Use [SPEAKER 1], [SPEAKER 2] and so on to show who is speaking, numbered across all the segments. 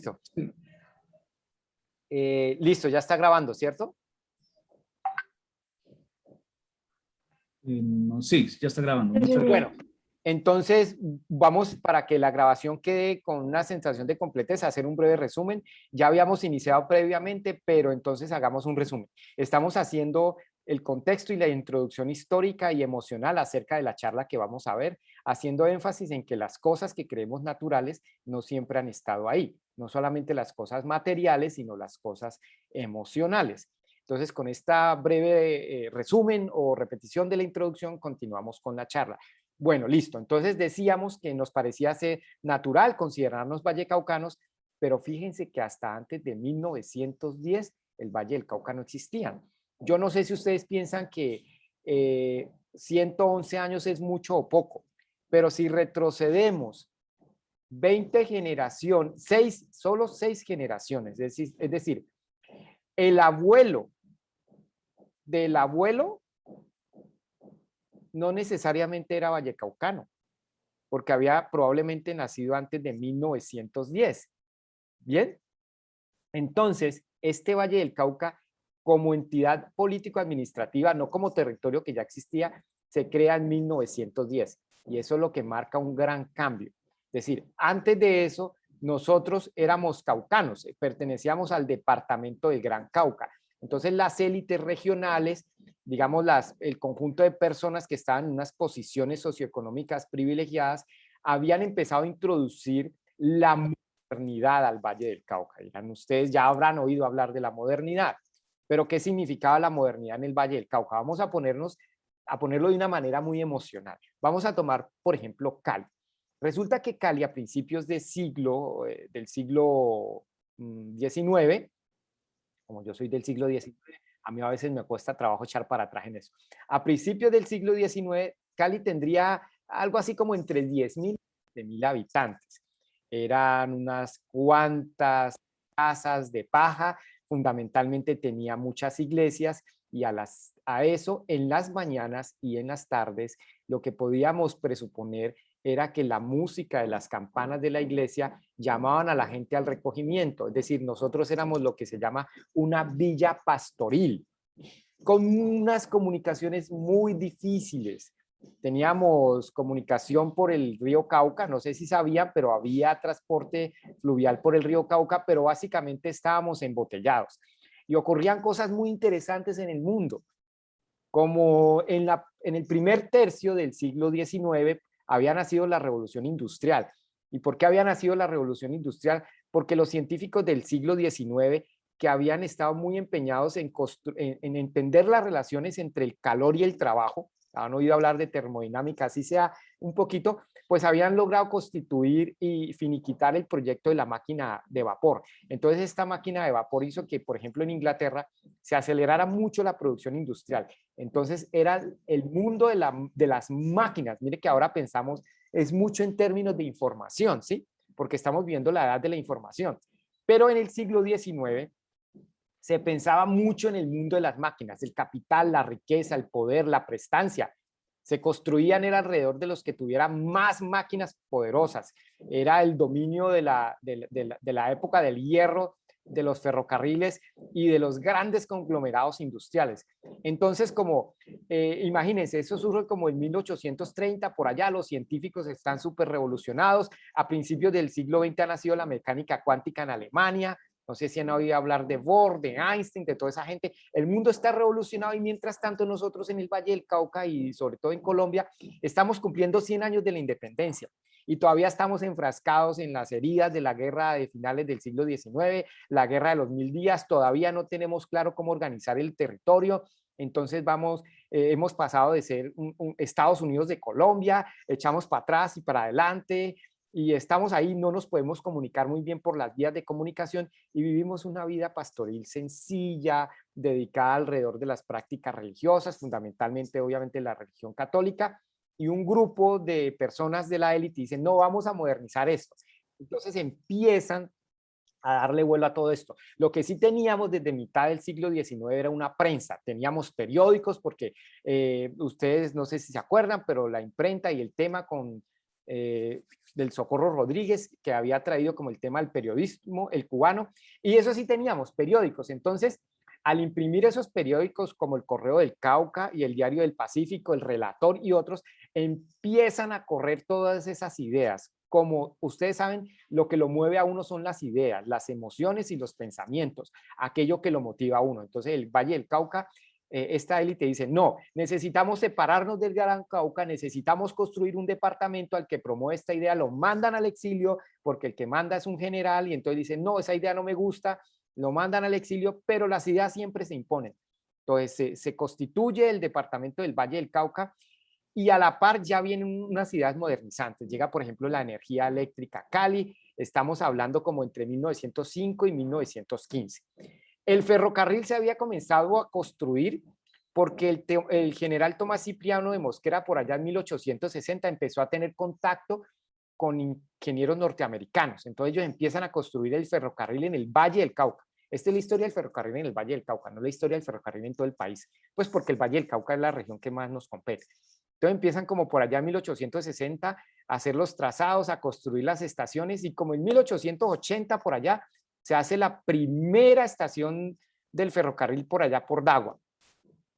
[SPEAKER 1] Listo. Listo, ya está grabando, ¿cierto?
[SPEAKER 2] No, sí, ya está grabando. Muchas gracias.
[SPEAKER 1] Bueno, entonces vamos para que la grabación quede con una sensación de completez, hacer un breve resumen. Ya habíamos iniciado previamente, pero entonces hagamos un resumen. Estamos haciendo el contexto y la introducción histórica y emocional acerca de la charla que vamos a ver, haciendo énfasis en que las cosas que creemos naturales no siempre han estado ahí, no solamente las cosas materiales, sino las cosas emocionales. Entonces, con esta breve resumen o repetición de la introducción, continuamos con la charla. Bueno, listo. Entonces decíamos que nos parecía ser natural considerarnos vallecaucanos, pero fíjense que hasta antes de 1910 el Valle del Cauca no existía. Yo no sé si ustedes piensan que 111 años es mucho o poco, pero si retrocedemos 20 generaciones, solo 6 generaciones, es decir, el abuelo del abuelo no necesariamente era vallecaucano, porque había probablemente nacido antes de 1910. ¿Bien? Entonces, este Valle del Cauca, como entidad político-administrativa, no como territorio que ya existía, se crea en 1910. Y eso es lo que marca un gran cambio. Es decir, antes de eso, nosotros éramos caucanos, pertenecíamos al departamento del Gran Cauca. Entonces, las élites regionales, digamos, el conjunto de personas que estaban en unas posiciones socioeconómicas privilegiadas, habían empezado a introducir la modernidad al Valle del Cauca. Dirán, ustedes ya habrán oído hablar de la modernidad, pero ¿qué significaba la modernidad en el Valle del Cauca? Vamos a ponerlo de una manera muy emocional. Vamos a tomar, por ejemplo, Cali. Resulta que Cali a principios del siglo XIX, como yo soy del siglo XIX, a mí a veces me cuesta trabajo echar para atrás en eso. A principios del siglo XIX, Cali tendría algo así como entre 10.000 y 20.000 habitantes. Eran unas cuantas casas de paja, fundamentalmente tenía muchas iglesias y a eso en las mañanas y en las tardes lo que podíamos presuponer era que la música de las campanas de la iglesia llamaban a la gente al recogimiento, es decir, nosotros éramos lo que se llama una villa pastoril, con unas comunicaciones muy difíciles. Teníamos comunicación por el río Cauca, no sé si sabían, pero había transporte fluvial por el río Cauca, pero básicamente estábamos embotellados. Y ocurrían cosas muy interesantes en el mundo, como en el primer tercio del siglo XIX había nacido la revolución industrial. ¿Y por qué había nacido la revolución industrial? Porque los científicos del siglo XIX que habían estado muy empeñados en entender las relaciones entre el calor y el trabajo, han oído hablar de termodinámica, así sea un poquito, pues habían logrado constituir y finiquitar el proyecto de la máquina de vapor. Entonces esta máquina de vapor hizo que, por ejemplo, en Inglaterra se acelerara mucho la producción industrial. Entonces era el mundo de las máquinas. Mire que ahora pensamos, es mucho en términos de información, ¿sí? Porque estamos viendo la edad de la información. Pero en el siglo XIX se pensaba mucho en el mundo de las máquinas, el capital, la riqueza, el poder, la prestancia. Se construían era alrededor de los que tuvieran más máquinas poderosas. Era el dominio de la época del hierro, de los ferrocarriles y de los grandes conglomerados industriales. Entonces, imagínense, eso surge como en 1830, por allá los científicos están súper revolucionados. A principios del siglo XX ha nacido la mecánica cuántica en Alemania. No sé si han oído hablar de Bohr, de Einstein, de toda esa gente. El mundo está revolucionado y mientras tanto nosotros en el Valle del Cauca y sobre todo en Colombia estamos cumpliendo 100 años de la independencia y todavía estamos enfrascados en las heridas de la guerra de finales del siglo XIX, la guerra de los 1000 días, todavía no tenemos claro cómo organizar el territorio. Entonces hemos pasado de ser Estados Unidos de Colombia, echamos para atrás y para adelante, y estamos ahí, no nos podemos comunicar muy bien por las vías de comunicación y vivimos una vida pastoril sencilla, dedicada alrededor de las prácticas religiosas, fundamentalmente obviamente la religión católica, y un grupo de personas de la élite dicen, no, vamos a modernizar esto. Entonces empiezan a darle vuelo a todo esto. Lo que sí teníamos desde mitad del siglo XIX era una prensa, teníamos periódicos porque ustedes no sé si se acuerdan, pero la imprenta y el tema con del Socorro Rodríguez, que había traído como el tema del periodismo, el cubano, y eso sí teníamos periódicos. Entonces, al imprimir esos periódicos como el Correo del Cauca y el Diario del Pacífico, el Relator y otros, empiezan a correr todas esas ideas. Como ustedes saben, lo que lo mueve a uno son las ideas, las emociones y los pensamientos, aquello que lo motiva a uno. Entonces, el Valle del Cauca, esta élite dice, no, necesitamos separarnos del Gran Cauca, necesitamos construir un departamento al que promueve esta idea, lo mandan al exilio porque el que manda es un general y entonces dicen, no, esa idea no me gusta, lo mandan al exilio, pero las ideas siempre se imponen. Entonces se constituye el departamento del Valle del Cauca y a la par ya vienen unas ideas modernizantes. Llega, por ejemplo, la energía eléctrica a Cali, estamos hablando como entre 1905 y 1915. El ferrocarril se había comenzado a construir porque el general Tomás Cipriano de Mosquera por allá en 1860 empezó a tener contacto con ingenieros norteamericanos. Entonces ellos empiezan a construir el ferrocarril en el Valle del Cauca. Esta es la historia del ferrocarril en el Valle del Cauca, no la historia del ferrocarril en todo el país, pues porque el Valle del Cauca es la región que más nos compete. Entonces empiezan como por allá en 1860 a hacer los trazados, a construir las estaciones y como en 1880 por allá se hace la primera estación del ferrocarril por allá por Dagua.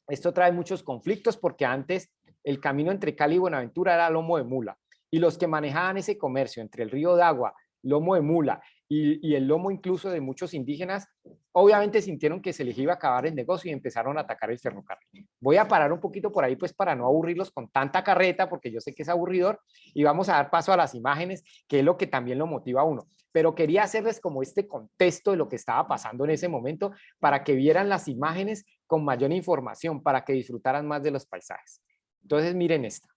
[SPEAKER 1] Esto trae muchos conflictos porque antes el camino entre Cali y Buenaventura era lomo de mula y los que manejaban ese comercio entre el río Dagua, lomo de mula y el lomo incluso de muchos indígenas, obviamente sintieron que se les iba a acabar el negocio y empezaron a atacar el ferrocarril. Voy a parar un poquito por ahí pues para no aburrirlos con tanta carreta porque yo sé que es aburridor y vamos a dar paso a las imágenes que es lo que también lo motiva a uno. Pero quería hacerles como este contexto de lo que estaba pasando en ese momento para que vieran las imágenes con mayor información, para que disfrutaran más de los paisajes. Entonces miren esta.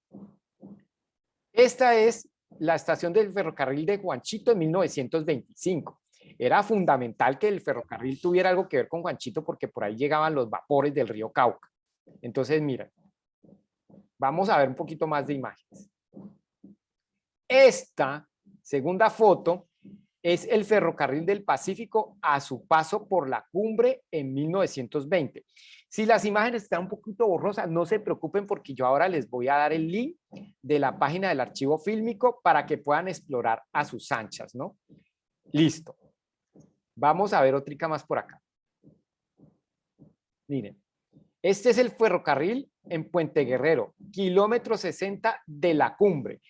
[SPEAKER 1] Esta es la estación del ferrocarril de Juanchito en 1925. Era fundamental que el ferrocarril tuviera algo que ver con Juanchito porque por ahí llegaban los vapores del río Cauca. Entonces, miren, vamos a ver un poquito más de imágenes. Esta segunda foto es el ferrocarril del Pacífico a su paso por la cumbre en 1920. Si las imágenes están un poquito borrosas, no se preocupen porque yo ahora les voy a dar el link de la página del archivo fílmico para que puedan explorar a sus anchas, ¿no? Listo. Vamos a ver otra más por acá. Miren, este es el ferrocarril en Puente Guerrero, kilómetro 60 de la cumbre.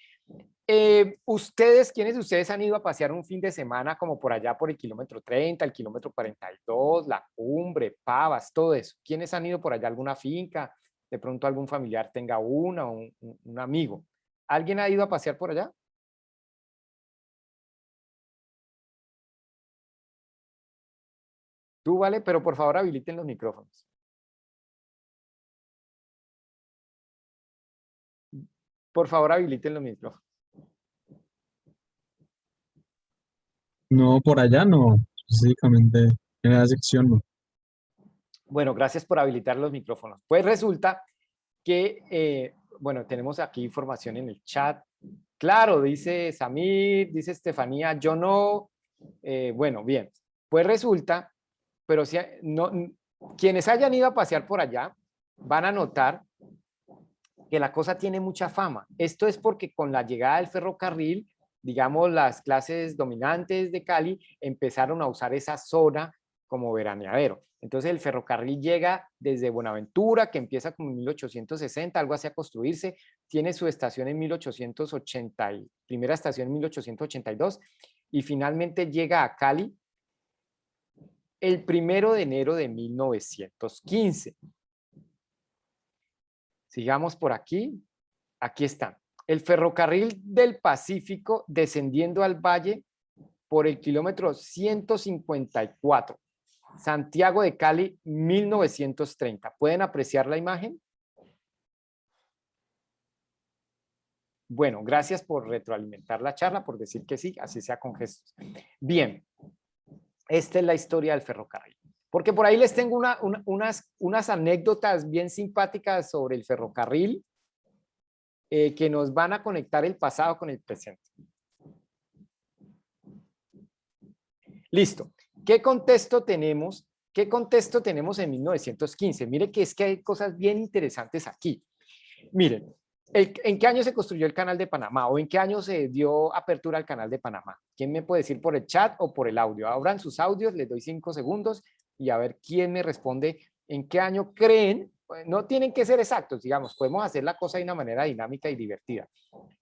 [SPEAKER 1] ¿Quiénes de ustedes han ido a pasear un fin de semana como por allá por el kilómetro 30, el kilómetro 42, la cumbre, Pavas, todo eso? ¿Quiénes han ido por allá a alguna finca? De pronto algún familiar tenga una o un amigo. ¿Alguien ha ido a pasear por allá? Tú, vale, pero por favor habiliten los micrófonos. Por favor habiliten los micrófonos.
[SPEAKER 3] No, por allá no, específicamente en la sección no.
[SPEAKER 1] Bueno, gracias por habilitar los micrófonos. Pues resulta que, bueno, tenemos aquí información en el chat. Claro, dice Samir, dice Estefanía, yo no. Bueno, bien. Pues resulta, pero si no, quienes hayan ido a pasear por allá van a notar que la cosa tiene mucha fama. Esto es porque con la llegada del ferrocarril, digamos, las clases dominantes de Cali empezaron a usar esa zona como veraneadero. Entonces el ferrocarril llega desde Buenaventura, que empieza como en 1860, algo así a construirse, tiene su estación en 1880, primera estación en 1882, y finalmente llega a Cali el 1 de enero de 1915. Sigamos por aquí. Aquí está. El ferrocarril del Pacífico descendiendo al valle por el kilómetro 154. Santiago de Cali, 1930. ¿Pueden apreciar la imagen? Bueno, gracias por retroalimentar la charla, por decir que sí, así sea con gestos. Bien, esta es la historia del ferrocarril. Porque por ahí les tengo unas anécdotas bien simpáticas sobre el ferrocarril que nos van a conectar el pasado con el presente. Listo. ¿Qué contexto tenemos? ¿Qué contexto tenemos en 1915? Mire que es que hay cosas bien interesantes aquí. Miren, ¿En qué año se construyó el canal de Panamá o en qué año se dio apertura al canal de Panamá? ¿Quién me puede decir por el chat o por el audio? Abran sus audios, les doy 5 segundos y a ver quién me responde en qué año creen. No tienen que ser exactos, digamos, podemos hacer la cosa de una manera dinámica y divertida.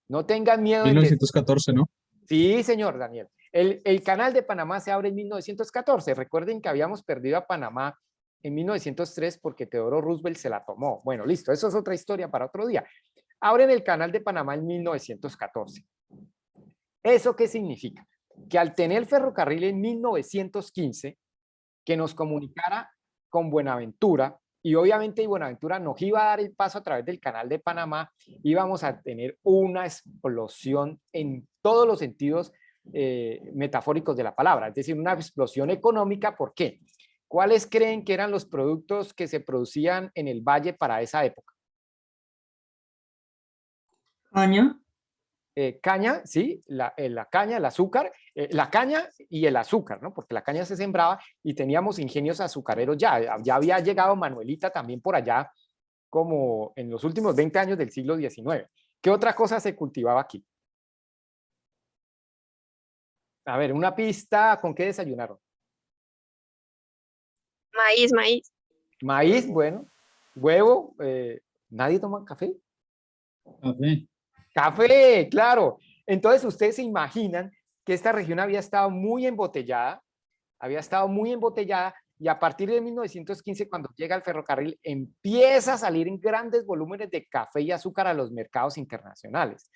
[SPEAKER 1] No tengan miedo en decir.
[SPEAKER 3] 1914, ¿no?
[SPEAKER 1] Sí, señor Daniel. El canal de Panamá se abre en 1914. Recuerden que habíamos perdido a Panamá en 1903 porque Teodoro Roosevelt se la tomó. Bueno, listo, eso es otra historia para otro día. Abren el canal de Panamá en 1914. ¿Eso qué significa? Que al tener ferrocarril en 1915, que nos comunicara con Buenaventura, y obviamente Buenaventura nos iba a dar el paso a través del canal de Panamá, íbamos a tener una explosión en todos los sentidos metafóricos de la palabra, es decir, una explosión económica. ¿Por qué? ¿Cuáles creen que eran los productos que se producían en el valle para esa época?
[SPEAKER 4] Caña.
[SPEAKER 1] Caña, sí, la caña, el azúcar, la caña y el azúcar, ¿no? Porque la caña se sembraba y teníamos ingenios azucareros ya había llegado Manuelita también por allá, como en los últimos 20 años del siglo XIX. ¿Qué otra cosa se cultivaba aquí? A ver, una pista, ¿con qué desayunaron?
[SPEAKER 5] Maíz, maíz.
[SPEAKER 1] Maíz, bueno, huevo, ¿nadie toma café?
[SPEAKER 2] Café.
[SPEAKER 1] Café, claro. Entonces ustedes se imaginan que esta región había estado muy embotellada y a partir de 1915, cuando llega el ferrocarril, empieza a salir en grandes volúmenes de café y azúcar a los mercados internacionales.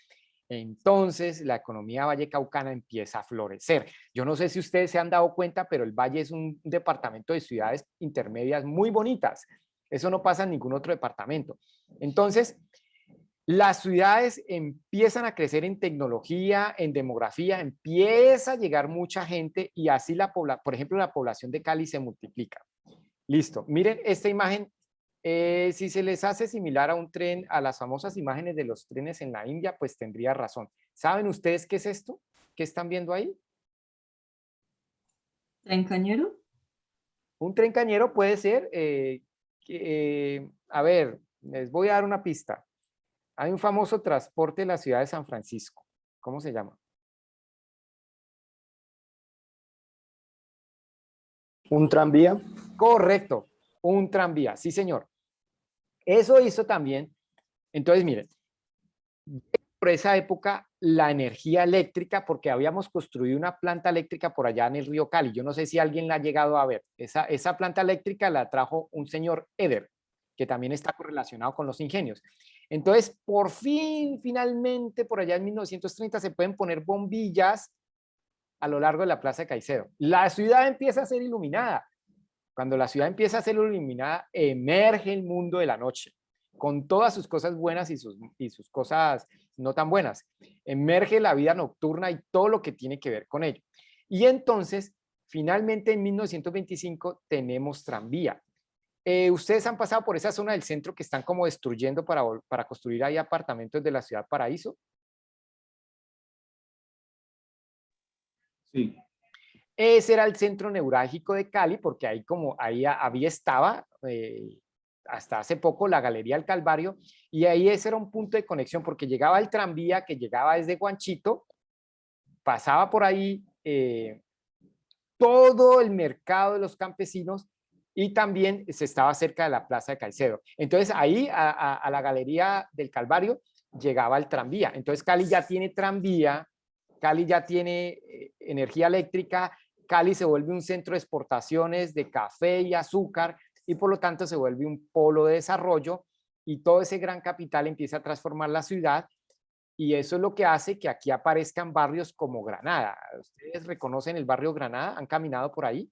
[SPEAKER 1] Entonces la economía vallecaucana empieza a florecer. Yo no sé si ustedes se han dado cuenta, pero el Valle es un departamento de ciudades intermedias muy bonitas. Eso no pasa en ningún otro departamento. Entonces, las ciudades empiezan a crecer en tecnología, en demografía, empieza a llegar mucha gente y así por ejemplo, la población de Cali se multiplica. Listo. Miren esta imagen. Si se les hace similar a un tren, a las famosas imágenes de los trenes en la India, pues tendría razón. ¿Saben ustedes qué es esto? ¿Qué están viendo ahí?
[SPEAKER 4] ¿Tren cañero?
[SPEAKER 1] Un tren cañero puede ser, a ver, les voy a dar una pista. Hay un famoso transporte en la ciudad de San Francisco. ¿Cómo se llama?
[SPEAKER 6] ¿Un tranvía?
[SPEAKER 1] Correcto, un tranvía, sí señor. Eso hizo también, entonces miren, por esa época la energía eléctrica, porque habíamos construido una planta eléctrica por allá en el río Cali. Yo no sé si alguien la ha llegado a ver. Esa planta eléctrica la trajo un señor Eder, que también está correlacionado con los ingenios. Entonces, por fin, finalmente, por allá en 1930 se pueden poner bombillas a lo largo de la Plaza de Caicedo. La ciudad empieza a ser iluminada. Cuando la ciudad empieza a ser iluminada, emerge el mundo de la noche, con todas sus cosas buenas y sus cosas no tan buenas. Emerge la vida nocturna y todo lo que tiene que ver con ello. Y entonces, finalmente en 1925 tenemos tranvía. ¿Ustedes han pasado por esa zona del centro que están como destruyendo para construir ahí apartamentos de la ciudad Paraíso?
[SPEAKER 2] Sí.
[SPEAKER 1] Ese era el centro neurálgico de Cali, porque ahí había estaba hasta hace poco la Galería del Calvario, y ahí ese era un punto de conexión, porque llegaba el tranvía que llegaba desde Guanchito, pasaba por ahí todo el mercado de los campesinos, y también se estaba cerca de la Plaza de Caicedo. Entonces ahí a la Galería del Calvario llegaba el tranvía. Entonces Cali ya tiene tranvía, Cali ya tiene energía eléctrica, Cali se vuelve un centro de exportaciones de café y azúcar y por lo tanto se vuelve un polo de desarrollo y todo ese gran capital empieza a transformar la ciudad y eso es lo que hace que aquí aparezcan barrios como Granada. ¿Ustedes reconocen el barrio Granada? ¿Han caminado por ahí?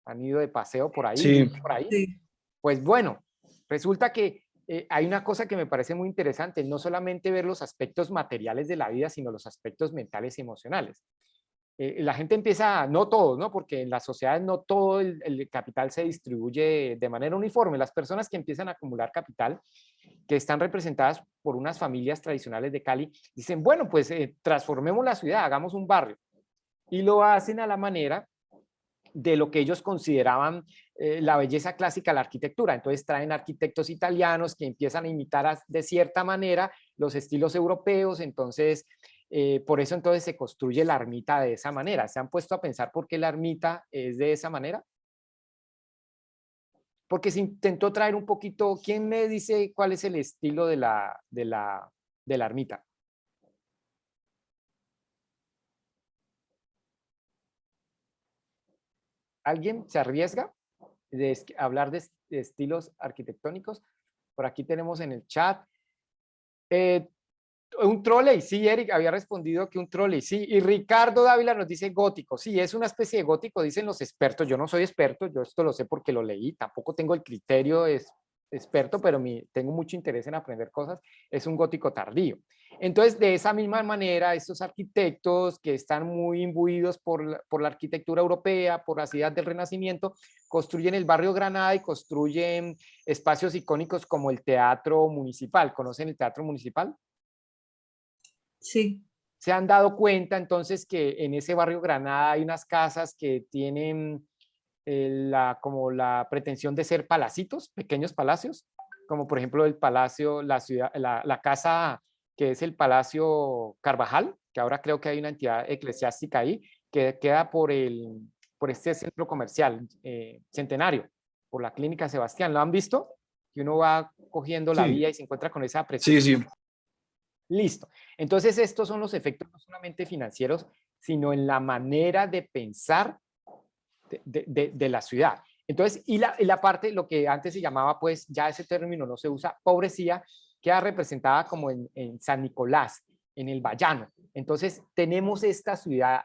[SPEAKER 1] ¿Han ido de paseo por ahí?
[SPEAKER 6] Sí.
[SPEAKER 1] ¿Por ahí?
[SPEAKER 4] Sí.
[SPEAKER 1] Pues bueno, resulta que hay una cosa que me parece muy interesante, no solamente ver los aspectos materiales de la vida, sino los aspectos mentales y emocionales. La gente empieza, no todos, ¿no? Porque en las sociedades no todo el capital se distribuye de manera uniforme. Las personas que empiezan a acumular capital, que están representadas por unas familias tradicionales de Cali, dicen, bueno, pues transformemos la ciudad, hagamos un barrio. Y lo hacen a la manera de lo que ellos consideraban la belleza clásica de la arquitectura. Entonces traen arquitectos italianos que empiezan a imitar de cierta manera los estilos europeos, entonces, por eso entonces se construye la ermita de esa manera. ¿Se han puesto a pensar por qué la ermita es de esa manera? Porque se intentó traer un poquito, ¿quién me dice cuál es el estilo de la ermita? ¿Alguien se arriesga de hablar de estilos arquitectónicos? Por aquí tenemos en el chat. Un trolley, sí, Eric había respondido que un trolley, sí. Y Ricardo Dávila nos dice gótico. Sí, es una especie de gótico, dicen los expertos. Yo no soy experto, yo esto lo sé porque lo leí. Tampoco tengo el criterio experto, pero tengo mucho interés en aprender cosas. Es un gótico tardío. Entonces, de esa misma manera, estos arquitectos que están muy imbuidos por la arquitectura europea, por las ideas del Renacimiento, construyen el barrio Granada y construyen espacios icónicos como el Teatro Municipal. ¿Conocen el Teatro Municipal?
[SPEAKER 4] Sí.
[SPEAKER 1] Se han dado cuenta entonces que en ese barrio Granada hay unas casas que tienen como la pretensión de ser palacitos, pequeños palacios, como por ejemplo el palacio, la casa que es el Palacio Carvajal, que ahora creo que hay una entidad eclesiástica ahí, que queda por este centro comercial Centenario, por la Clínica Sebastián. ¿Lo han visto? Que uno va cogiendo la
[SPEAKER 6] Sí.
[SPEAKER 1] vía y se encuentra con esa
[SPEAKER 6] Sí, sí.
[SPEAKER 1] Listo. Entonces, estos son los efectos no solamente financieros, sino en la manera de pensar de la ciudad. Entonces, y la parte, lo que antes se llamaba, pues, ya ese término no se usa, pobrecía, queda representada como en San Nicolás, en el Bayano. Entonces, tenemos esta ciudad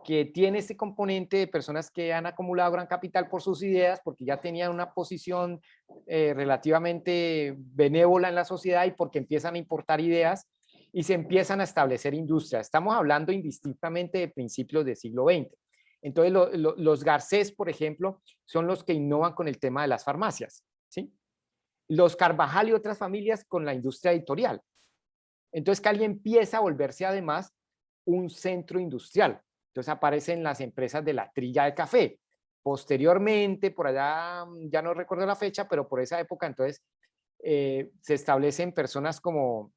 [SPEAKER 1] que tiene este componente de personas que han acumulado gran capital por sus ideas, porque ya tenían una posición relativamente benévola en la sociedad y porque empiezan a importar ideas y se empiezan a establecer industrias. Estamos hablando indistintamente de principios del siglo XX. Entonces, los Garcés, por ejemplo, son los que innovan con el tema de las farmacias, ¿sí? Los Carvajal y otras familias con la industria editorial. Entonces, Cali empieza a volverse además un centro industrial. Entonces aparecen las empresas de la trilla de café. Posteriormente, por allá, ya no recuerdo la fecha, pero por esa época, entonces, se establecen personas como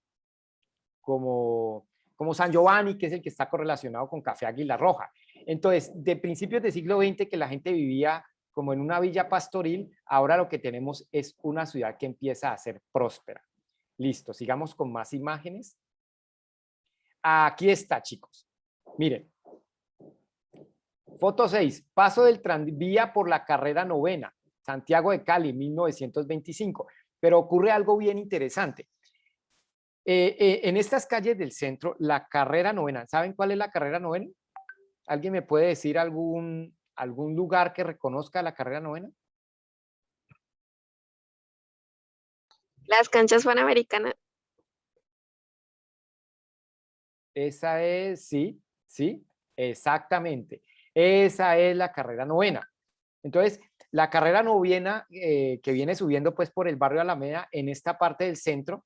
[SPEAKER 1] San Giovanni, que es el que está correlacionado con Café Águila Roja. Entonces, de principios del siglo XX, que la gente vivía como en una villa pastoril, ahora lo que tenemos es una ciudad que empieza a ser próspera. Listo, sigamos con más imágenes. Aquí está, chicos. Miren. Foto 6. Paso del tranvía por la carrera 9ª, Santiago de Cali, 1925. Pero ocurre algo bien interesante. En estas calles del centro, la carrera 9ª, ¿saben cuál es la carrera 9ª? ¿Alguien me puede decir algún lugar que reconozca la carrera 9ª?
[SPEAKER 5] Las canchas panamericanas.
[SPEAKER 1] Esa es, sí, exactamente. Esa es la carrera 9ª. Entonces, la carrera 9ª que viene subiendo pues por el barrio Alameda, en esta parte del centro,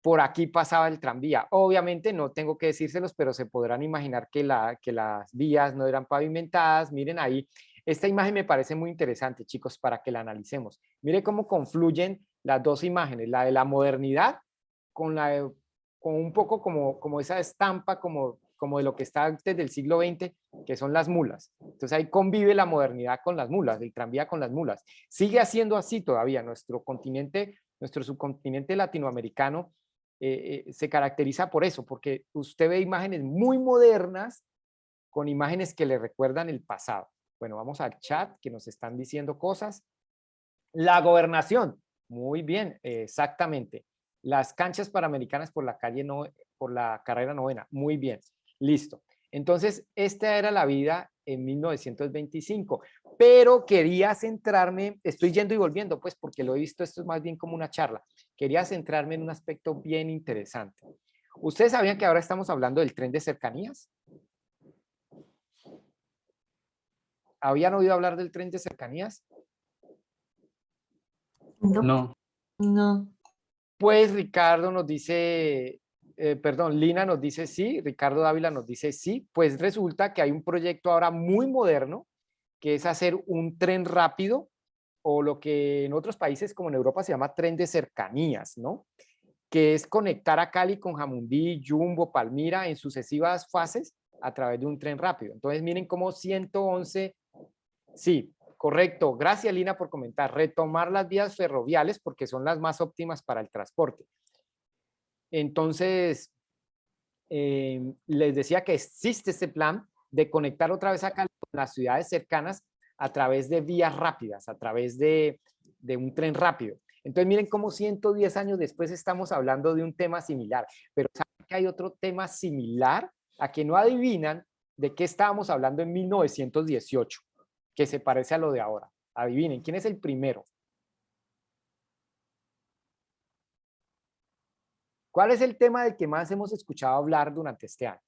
[SPEAKER 1] por aquí pasaba el tranvía. Obviamente no tengo que decírselos, pero se podrán imaginar que las vías no eran pavimentadas. Miren ahí, esta imagen me parece muy interesante, chicos, para que la analicemos. Miren cómo confluyen las dos imágenes, la de la modernidad con un poco como esa estampa como de lo que está antes del siglo XX, que son las mulas. Entonces ahí convive la modernidad con las mulas, el tranvía con las mulas. Sigue siendo así todavía. Nuestro subcontinente latinoamericano se caracteriza por eso, porque usted ve imágenes muy modernas con imágenes que le recuerdan el pasado. Bueno, vamos al chat que nos están diciendo cosas. La gobernación, muy bien, exactamente. Las canchas panamericanas por la carrera 9ª, muy bien, listo. Entonces, esta era la vida en 1925, pero quería centrarme, estoy yendo y volviendo, pues porque lo he visto, esto es más bien como una charla, quería centrarme en un aspecto bien interesante. ¿Ustedes sabían que ahora estamos hablando del tren de cercanías? ¿Habían oído hablar del tren de cercanías?
[SPEAKER 2] No.
[SPEAKER 4] No.
[SPEAKER 1] Pues Ricardo nos dice, Lina nos dice sí, Ricardo Dávila nos dice sí, pues resulta que hay un proyecto ahora muy moderno que es hacer un tren rápido o lo que en otros países como en Europa se llama tren de cercanías, ¿no? que es conectar a Cali con Jamundí, Jumbo, Palmira en sucesivas fases a través de un tren rápido. Entonces miren cómo 111, sí, correcto, gracias Lina por comentar, retomar las vías ferroviarias porque son las más óptimas para el transporte. Entonces, les decía que existe este plan de conectar otra vez a Cali con las ciudades cercanas a través de vías rápidas, a través de un tren rápido. Entonces miren cómo 110 años después estamos hablando de un tema similar, pero ¿saben que hay otro tema similar a que no adivinan de qué estábamos hablando en 1918, que se parece a lo de ahora? Adivinen, ¿quién es el primero? ¿Cuál es el tema del que más hemos escuchado hablar durante este año?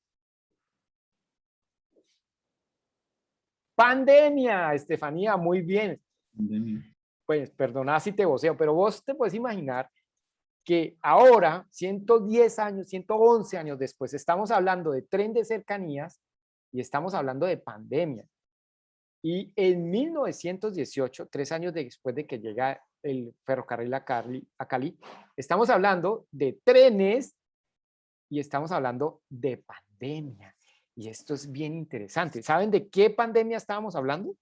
[SPEAKER 1] Pandemia, Estefanía, muy bien.
[SPEAKER 2] Pandemia.
[SPEAKER 1] Pues perdona si te voceo, pero vos te puedes imaginar que ahora, 110 años, 111 años después, estamos hablando de tren de cercanías y estamos hablando de pandemia. Y en 1918, 3 años después de que llega el ferrocarril a Cali, estamos hablando de trenes y estamos hablando de pandemia. Y esto es bien interesante. ¿Saben de qué pandemia estábamos hablando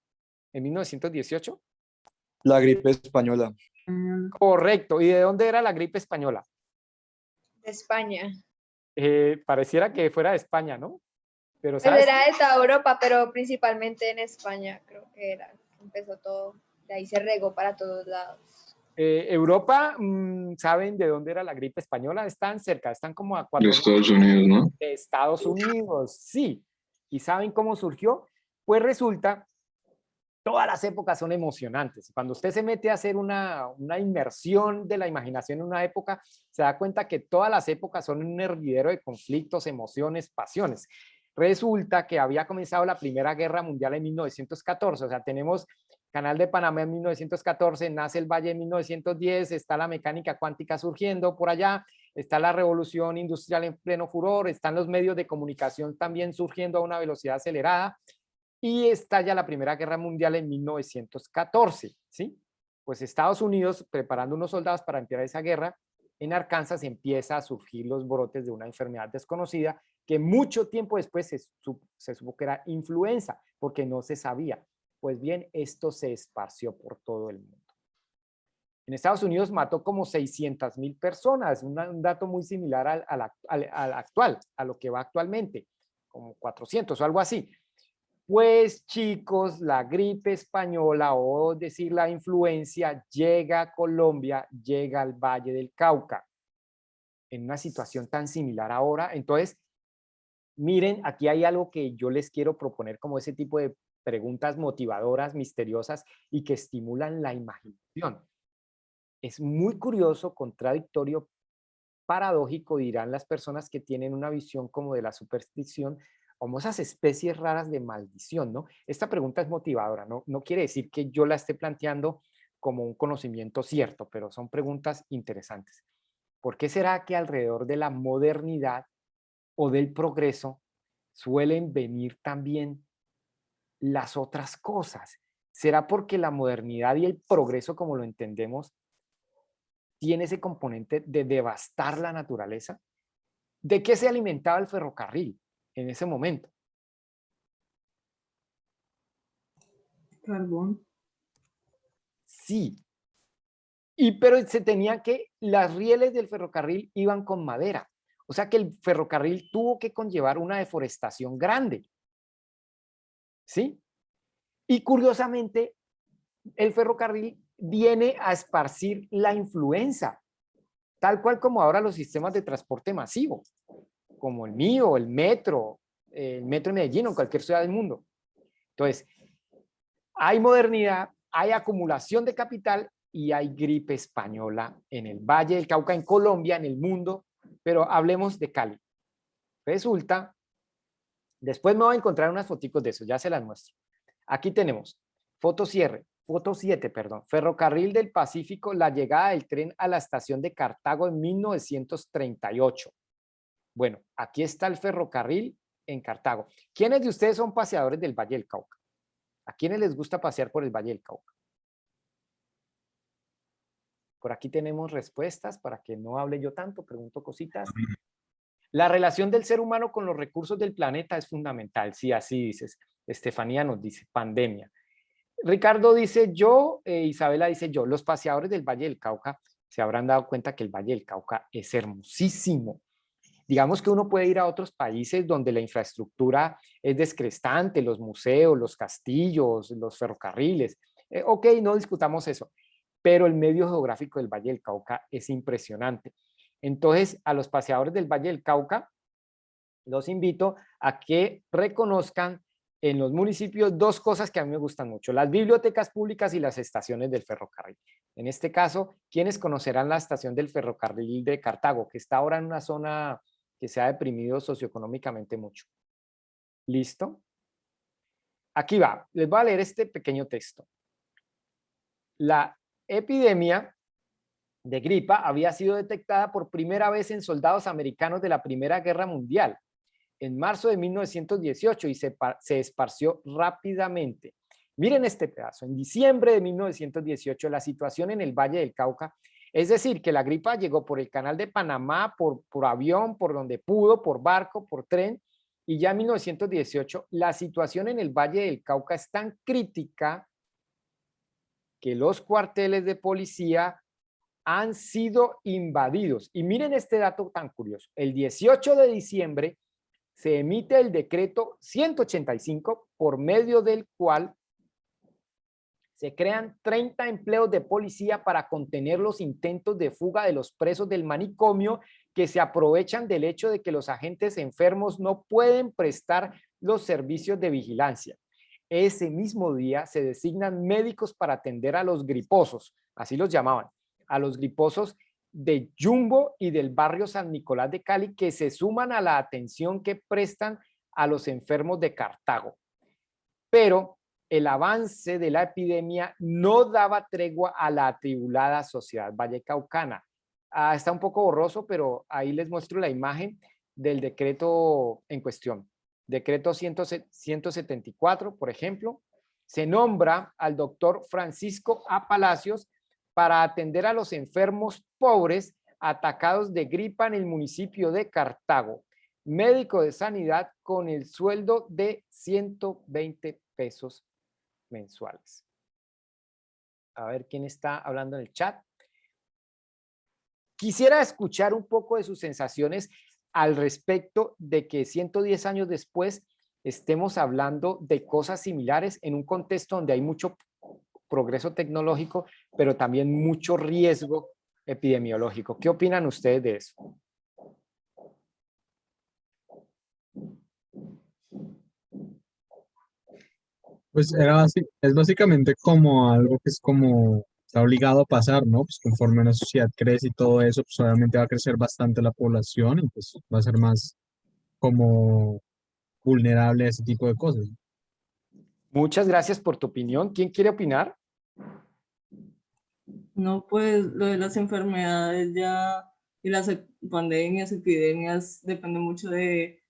[SPEAKER 1] en 1918?
[SPEAKER 6] La gripe española.
[SPEAKER 1] Correcto. ¿Y de dónde era la gripe española?
[SPEAKER 7] De España.
[SPEAKER 1] Pareciera que fuera de España, ¿no? Pero
[SPEAKER 7] Pues
[SPEAKER 1] ¿sabes?
[SPEAKER 7] era de toda Europa, pero principalmente en España, creo que era. Empezó todo, de ahí se regó para todos lados.
[SPEAKER 1] Europa, ¿saben de dónde era la gripe española? Están cerca, están como a 4
[SPEAKER 8] De Estados Unidos, ¿no?
[SPEAKER 1] de Estados Unidos, sí. ¿Y saben cómo surgió? Pues resulta, todas las épocas son emocionantes. Cuando usted se mete a hacer una inmersión de la imaginación en una época, se da cuenta que todas las épocas son un hervidero de conflictos, emociones, pasiones. Resulta que había comenzado la Primera Guerra Mundial en 1914, o sea, tenemos Canal de Panamá en 1914, nace el Valle en 1910, está la mecánica cuántica surgiendo por allá, está la revolución industrial en pleno furor, están los medios de comunicación también surgiendo a una velocidad acelerada y estalla la Primera Guerra Mundial en 1914, ¿sí? Pues Estados Unidos, preparando unos soldados para entrar a esa guerra, en Arkansas empieza a surgir los brotes de una enfermedad desconocida que mucho tiempo después se supo que era influenza, porque no se sabía. Pues bien, esto se esparció por todo el mundo. En Estados Unidos mató como 600,000 personas, un dato muy similar al actual, a lo que va actualmente, como 400 o algo así. Pues chicos, la gripe española o decir la influencia llega a Colombia, llega al Valle del Cauca, en una situación tan similar ahora. Entonces, miren, aquí hay algo que yo les quiero proponer como ese tipo de preguntas motivadoras, misteriosas y que estimulan la imaginación. Es muy curioso, contradictorio, paradójico, dirán las personas que tienen una visión como de la superstición, como esas especies raras de maldición, ¿no? Esta pregunta es motivadora, no quiere decir que yo la esté planteando como un conocimiento cierto, pero son preguntas interesantes. ¿Por qué será que alrededor de la modernidad o del progreso suelen venir también las otras cosas? ¿Será porque la modernidad y el progreso, como lo entendemos, tiene ese componente de devastar la naturaleza? ¿De qué se alimentaba el ferrocarril en ese momento?
[SPEAKER 4] Carbón.
[SPEAKER 1] Sí. Pero se tenía que, las rieles del ferrocarril iban con madera. O sea que el ferrocarril tuvo que conllevar una deforestación grande. ¿Sí? Y curiosamente, el ferrocarril viene a esparcir la influenza, tal cual como ahora los sistemas de transporte masivo, como el mío, el metro de Medellín o cualquier ciudad del mundo. Entonces, hay modernidad, hay acumulación de capital y hay gripe española en el Valle del Cauca, en Colombia, en el mundo, pero hablemos de Cali. Resulta, después me voy a encontrar unas foticos de eso, ya se las muestro. Aquí tenemos foto 7, perdón, Ferrocarril del Pacífico, la llegada del tren a la estación de Cartago en 1938. Bueno, aquí está el ferrocarril en Cartago. ¿Quiénes de ustedes son paseadores del Valle del Cauca? ¿A quiénes les gusta pasear por el Valle del Cauca? por aquí tenemos respuestas para que no hable yo tanto, pregunto cositas. La relación del ser humano con los recursos del planeta es fundamental. Sí, así dices. Estefanía nos dice, pandemia. Ricardo dice yo, Isabela dice yo. Los paseadores del Valle del Cauca se habrán dado cuenta que el Valle del Cauca es hermosísimo. Digamos que uno puede ir a otros países donde la infraestructura es descrestante, los museos, los castillos, los ferrocarriles. Ok, no discutamos eso, pero el medio geográfico del Valle del Cauca es impresionante. Entonces, a los paseadores del Valle del Cauca, los invito a que reconozcan en los municipios dos cosas que a mí me gustan mucho: las bibliotecas públicas y las estaciones del ferrocarril. En este caso, ¿quiénes conocerán la estación del ferrocarril de Cartago, que está ahora en una zona que se ha deprimido socioeconómicamente mucho? ¿Listo? Aquí va, les voy a leer este pequeño texto. La epidemia de gripa había sido detectada por primera vez en soldados americanos de la Primera Guerra Mundial en marzo de 1918 y se esparció rápidamente. Miren este pedazo. En diciembre de 1918 la situación en el Valle del Cauca, es decir, que la gripa llegó por el canal de Panamá, por avión, por donde pudo, por barco, por tren, y ya en 1918 la situación en el Valle del Cauca es tan crítica que los cuarteles de policía han sido invadidos. Y miren este dato tan curioso. El 18 de diciembre se emite el decreto 185, por medio del cual se crean 30 empleos de policía para contener los intentos de fuga de los presos del manicomio, que se aprovechan del hecho de que los agentes enfermos no pueden prestar los servicios de vigilancia. Ese mismo día se designan médicos para atender a los griposos, así los llamaban, a los griposos de Jumbo y del barrio San Nicolás de Cali, que se suman a la atención que prestan a los enfermos de Cartago. Pero el avance de la epidemia no daba tregua a la atribulada sociedad vallecaucana. Está un poco borroso, pero ahí les muestro la imagen del decreto en cuestión. Decreto 174, por ejemplo, se nombra al doctor Francisco A. Palacios para atender a los enfermos pobres atacados de gripa en el municipio de Cartago. Médico de sanidad con el sueldo de 120 pesos mensuales. A ver quién está hablando en el chat. Quisiera escuchar un poco de sus sensaciones al respecto de que 110 años después estemos hablando de cosas similares en un contexto donde hay mucho progreso tecnológico, pero también mucho riesgo epidemiológico. ¿Qué opinan ustedes de eso?
[SPEAKER 3] Pues es básicamente como algo que es como, está obligado a pasar, ¿no? Pues conforme una sociedad crece y todo eso, pues obviamente va a crecer bastante la población y pues va a ser más como vulnerable a ese tipo de cosas.
[SPEAKER 1] Muchas gracias por tu opinión. ¿Quién quiere opinar?
[SPEAKER 4] No, pues lo de las enfermedades ya y las pandemias, epidemias, depende mucho de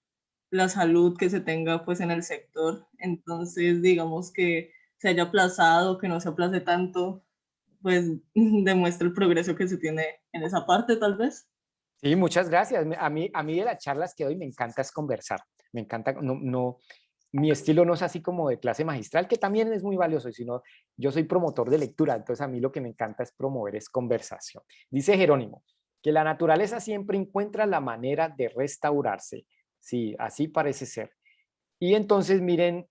[SPEAKER 4] la salud que se tenga pues en el sector. Entonces, digamos que se haya aplazado, que no se aplace tanto, pues demuestra el progreso que se tiene en esa parte tal vez.
[SPEAKER 1] Sí, muchas gracias. A mí de las charlas que doy me encanta es conversar. Me encanta, mi estilo no es así como de clase magistral, que también es muy valioso, sino yo soy promotor de lectura, entonces a mí lo que me encanta es promover es conversación. Dice Jerónimo, que la naturaleza siempre encuentra la manera de restaurarse. Sí, así parece ser. Y entonces miren,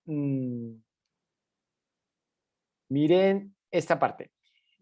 [SPEAKER 1] miren esta parte.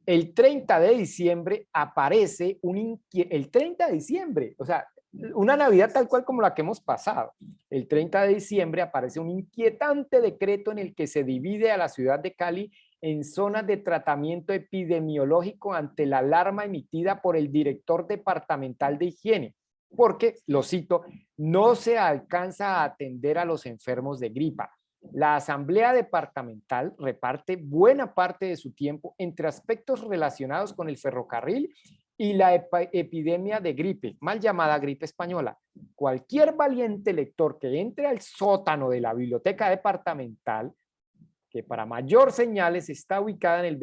[SPEAKER 1] El 30 de diciembre aparece el 30 de diciembre, o sea, una Navidad tal cual como la que hemos pasado. El 30 de diciembre aparece un inquietante decreto en el que se divide a la ciudad de Cali en zonas de tratamiento epidemiológico ante la alarma emitida por el director departamental de higiene, porque, lo cito, no se alcanza a atender a los enfermos de gripa. La asamblea departamental reparte buena parte de su tiempo entre aspectos relacionados con el ferrocarril y la epidemia de gripe, mal llamada gripe española. Cualquier valiente lector que entre al sótano de la biblioteca departamental, que para mayor señales está ubicada en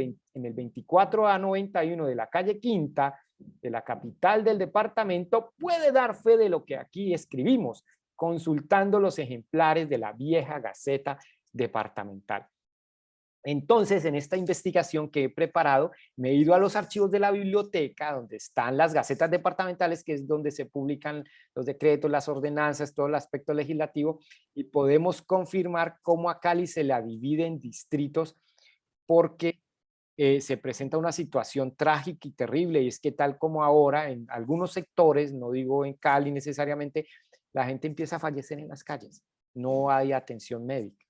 [SPEAKER 1] el 24A91 de la calle Quinta, de la capital del departamento, puede dar fe de lo que aquí escribimos, consultando los ejemplares de la vieja Gaceta Departamental. Entonces, en esta investigación que he preparado, me he ido a los archivos de la biblioteca, donde están las gacetas departamentales, que es donde se publican los decretos, las ordenanzas, todo el aspecto legislativo, y podemos confirmar cómo a Cali se la divide en distritos, porque se presenta una situación trágica y terrible, y es que tal como ahora en algunos sectores, no digo en Cali necesariamente, la gente empieza a fallecer en las calles, no hay atención médica.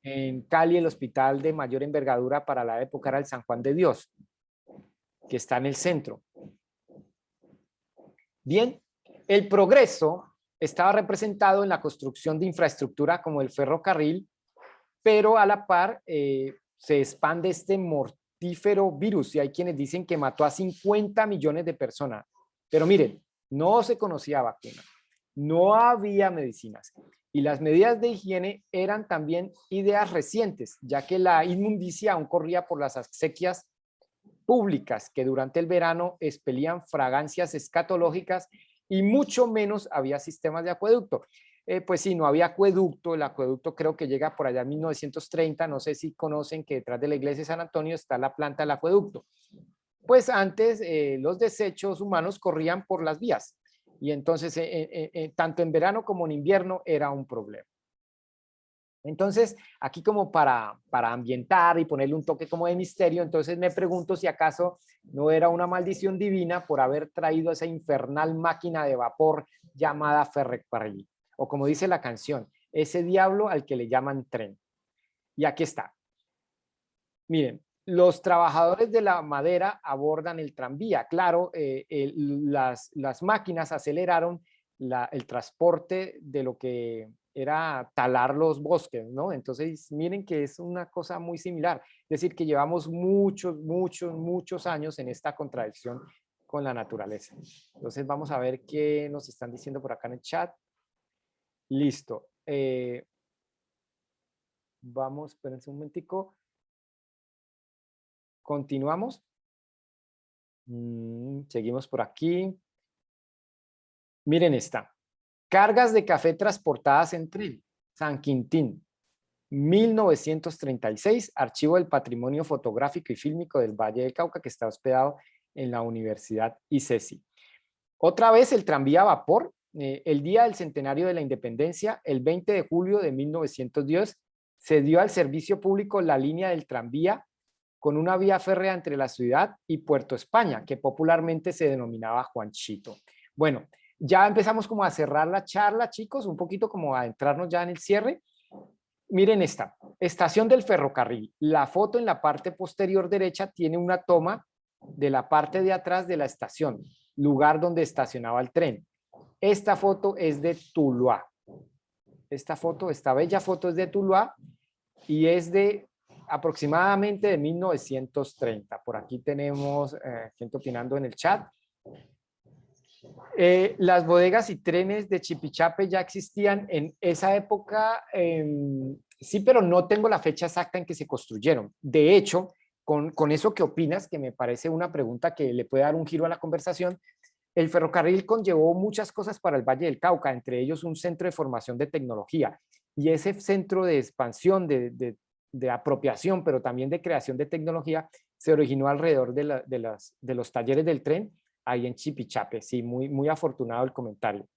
[SPEAKER 1] En Cali, el hospital de mayor envergadura para la época era el San Juan de Dios, que está en el centro. Bien, el progreso estaba representado en la construcción de infraestructura como el ferrocarril, pero a la par se expande este mortífero virus y hay quienes dicen que mató a 50 millones de personas. Pero miren, no se conocía vacuna, no había medicinas. Y las medidas de higiene eran también ideas recientes, ya que la inmundicia aún corría por las acequias públicas que durante el verano expelían fragancias escatológicas y mucho menos había sistemas de acueducto. Pues sí, no había acueducto, el acueducto creo que llega por allá en 1930, no sé si conocen que detrás de la iglesia de San Antonio está la planta del acueducto. Pues antes los desechos humanos corrían por las vías. Y entonces, tanto en verano como en invierno era un problema. Entonces, aquí como para ambientar y ponerle un toque como de misterio, entonces me pregunto si acaso no era una maldición divina por haber traído esa infernal máquina de vapor llamada ferrocarril. O como dice la canción, ese diablo al que le llaman tren. Y aquí está. Miren. Los trabajadores de la madera abordan el tranvía. Claro, las máquinas aceleraron el transporte de lo que era talar los bosques, ¿no? Entonces, miren que es una cosa muy similar. Es decir, que llevamos muchos años en esta contradicción con la naturaleza. Entonces, vamos a ver qué nos están diciendo por acá en el chat. Listo. Vamos, espérense un momentico. Continuamos. Seguimos por aquí. Miren esta. Cargas de café transportadas en tren. San Quintín. 1936. Archivo del Patrimonio Fotográfico y Fílmico del Valle del Cauca, que está hospedado en la Universidad ICESI. Otra vez el tranvía a vapor. El día del centenario de la independencia, el 20 de julio de 1910, se dio al servicio público la línea del tranvía con una vía férrea entre la ciudad y Puerto España, que popularmente se denominaba Juanchito. Bueno, ya empezamos como a cerrar la charla, chicos, un poquito como a entrarnos ya en el cierre. Miren esta, estación del ferrocarril. La foto en la parte posterior derecha tiene una toma de la parte de atrás de la estación, lugar donde estacionaba el tren. Esta foto es de Tuluá. Esta bella foto es de Tuluá y es de aproximadamente de 1930. Por aquí tenemos gente opinando en el chat. Las bodegas y trenes de Chipichape ya existían en esa época, sí, pero no tengo la fecha exacta en que se construyeron. De hecho, con eso que opinas, que me parece una pregunta que le puede dar un giro a la conversación, el ferrocarril conllevó muchas cosas para el Valle del Cauca, entre ellos un centro de formación de tecnología. Y ese centro de expansión, de apropiación, pero también de creación de tecnología, se originó alrededor de los talleres del tren, ahí en Chipichape. Sí, muy afortunado el comentario.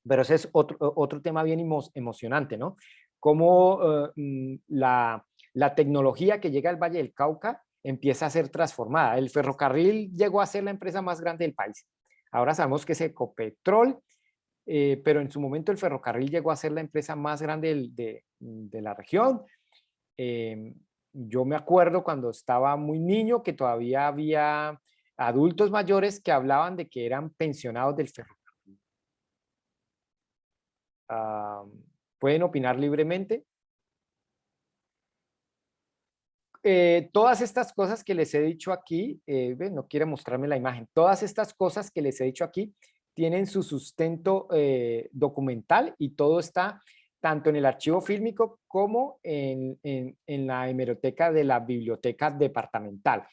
[SPEAKER 1] Pero ese es otro tema bien emocionante, ¿no? Cómo la tecnología que llega al Valle del Cauca empieza a ser transformada. El ferrocarril llegó a ser la empresa más grande del país. Ahora sabemos que es Ecopetrol, pero en su momento el ferrocarril llegó a ser la empresa más grande de la región. Yo me acuerdo cuando estaba muy niño que todavía había adultos mayores que hablaban de que eran pensionados del ferrocarril. ¿Pueden opinar libremente? Todas estas cosas que les he dicho aquí, no quiere mostrarme la imagen, todas estas cosas que les he dicho aquí tienen su sustento documental y todo está tanto en el archivo fílmico como en la hemeroteca de la biblioteca departamental.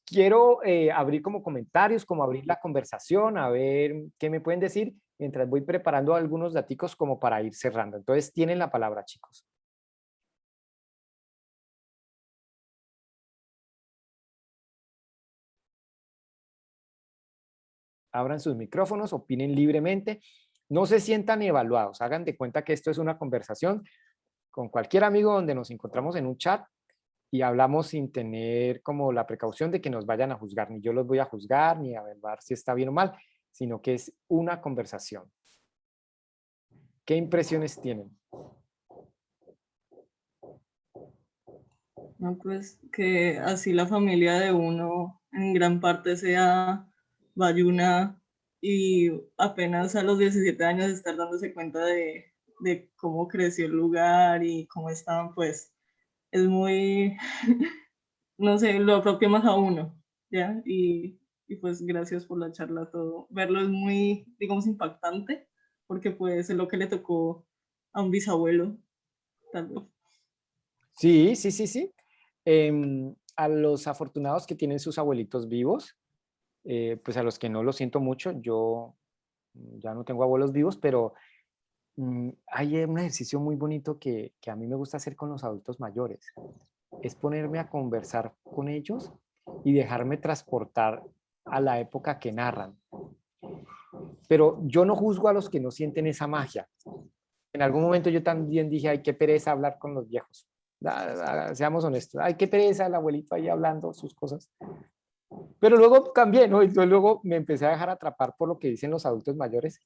[SPEAKER 1] Quiero abrir como comentarios, como abrir la conversación, a ver qué me pueden decir, mientras voy preparando algunos daticos como para ir cerrando. Entonces, tienen la palabra, chicos. Abran sus micrófonos, opinen libremente, no se sientan evaluados, hagan de cuenta que esto es una conversación con cualquier amigo donde nos encontramos en un chat y hablamos sin tener como la precaución de que nos vayan a juzgar, ni yo los voy a juzgar, ni a evaluar si está bien o mal, sino que es una conversación. ¿Qué impresiones tienen?
[SPEAKER 4] No, pues que así la familia de uno en gran parte sea bayuna y apenas a los 17 años estar dándose cuenta de cómo creció el lugar y cómo estaban, pues es muy, no sé, lo propio más a uno, ¿ya? Y pues gracias por la charla, todo. Verlo es muy, digamos, impactante, porque pues es lo que le tocó a un bisabuelo, tal vez.
[SPEAKER 1] Sí, sí, sí, sí. A los afortunados que tienen sus abuelitos vivos, pues a los que no lo siento mucho, yo ya no tengo abuelos vivos, pero hay un ejercicio muy bonito que a mí me gusta hacer con los adultos mayores. Es ponerme a conversar con ellos y dejarme transportar a la época que narran. Pero yo no juzgo a los que no sienten esa magia. En algún momento yo también dije, ay, qué pereza hablar con los viejos. Seamos honestos, ay, qué pereza el abuelito ahí hablando sus cosas. Pero luego cambié, ¿no? Y luego me empecé a dejar atrapar por lo que dicen los adultos mayores